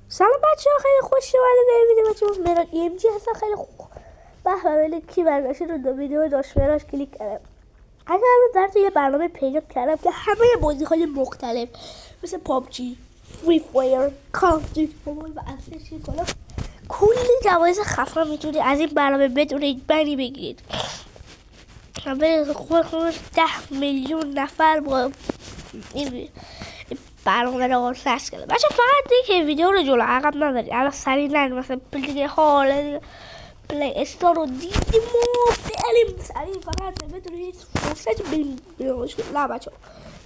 سلام بچه ها، خیلی خوش اومدید به ویدیو بچه. مراد ام جی هستن. خیلی خوب به کی برگشت رو دو ویدیو داشت مراش کلیک کردم. اگر در تو یه برنامه پیدا کردم که همه بازی های مختلف مثل پابجی، فری فایر، کال آف دیوتی موبایل و اساسین کردن کلی جوایز خفن میتونید از این برنامه بدون یک بنی بگیرید. همه خود 10 میلیون نفر با این برنامه رو نصب کرده. بچه فقط دیگه ویدیو رو جلو عقب ندارید. الان سریع نرید مثلا پلیگ حال پلی استار رو دیدیم و بریم سریع فقط بدونید فرصت بریم نه بچه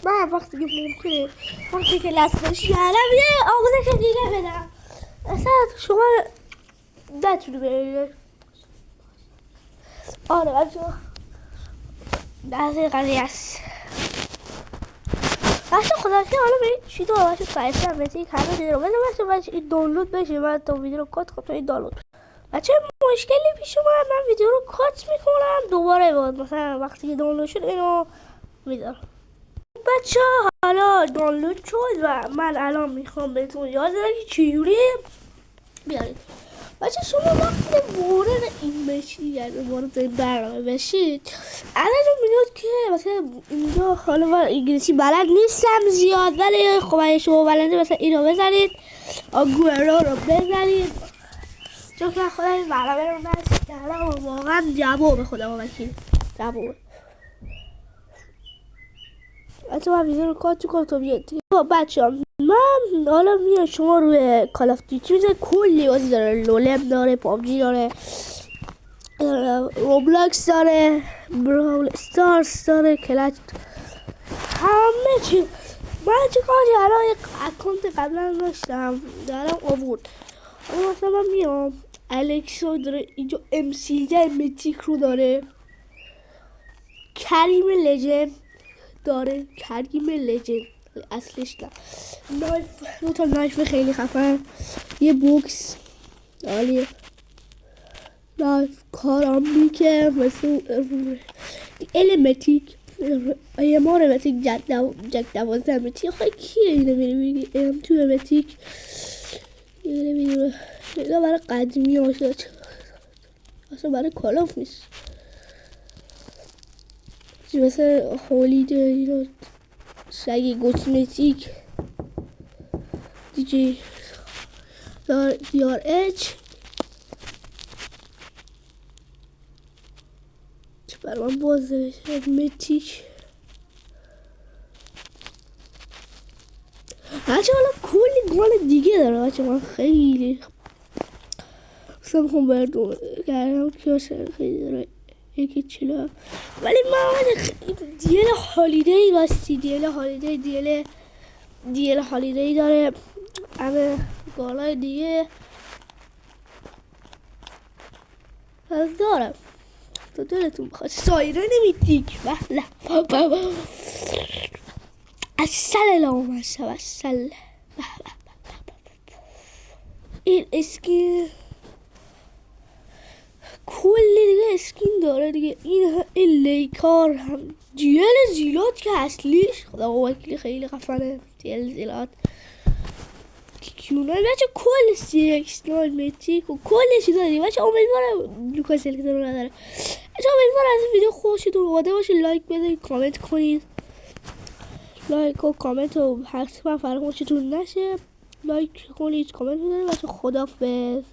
من وقتی که ممکنه وقتی که لسبش کردم یه آموزش دیگه بدم اصلا شما نتونی برید. آره بچه از این قضیه هست. بچه خدا که حالا برید چی دو بچه فرستم بهتی همه دیده رو بچه این دانلود بشه. من تا ویدیو رو کات کنم تا این دانلود بچه مشکلی پیش اومد. من ویدیو رو کات میکنم دوباره بود مثلا وقتی که دانلود شد اینو میذارم. بچه حالا دانلود شد و من الان میخوام بهتون یاد بدم که چجوری بیارید. بچه شما وقتی وارد این بشید یعنی وارد این برنامه بشید الان میاد که مثلا اینجا حالا من انگلیسی بلد نیستم زیاد ولی خب اگه شما بلده مثلا اینو بزنید آگوئرو رو بزنید چون که خدا این برنامه رو نصب کردم و واقعا جوابه خدا وکیل جوابه. بچه من ویدیو رو کات کنم تا بیاد. بچه من حالا میاد شما روی کال آف دیوتی میزنید کلی بازی داره. لولم داره، پابجی داره، روبلاکس داره، براول استارز داره، کلچ همه چی. من چه کاری الان یک اکانت قبلا داشتم دارم آورد. حالا مثلا من میام الکسا داره اینجا M13 متیک رو داره، کریم لجند داره، کریم لجند اصلش نه نایف، دو تا نایف خیلی خفن، یه بوکس عالیه، نایف کارامبیکه مثل المتیک ایمار متیک جک 12 متیک. خواهی کیه اینو میگی ام تو متیک اینو برای قدیمی هاشد اصلا برای کالاف نیست مثل هولیده اینو سگی گوتمتیک دیجی دیار اچ برای من بازه متیک بچه حالا کلی گان دیگه داره. بچه من خیلی اصلا میخوام بردون کردم که خیلی داره یکی چلو ولی من دیل هالیدی باستی دیل هالیدی دیل هالیدی داره همه گالای دیگه از دارم تو دلتون بخواد سایره نمیتیک بله اصل لامه اصل این اسکین کلی دیگه اسکین داره دیگه. این لیکار هم دیل زیلات که اصلیش خدا وکیلی خیلی خفنه. دیل زیلات کیونای بچه کل سیکس ناین متیک و کل چیزا دیگه. بچه امیدوارم لوکاس الکتر رو نداره. بچه امیدوارم از این ویدیو خوشتون اومده باشه. لایک بدید، کامنت کنید. لایک و کامنت رو حتما فراموشتون نشه. لایک کنید، کامنت بدید. بچه خداحافظ.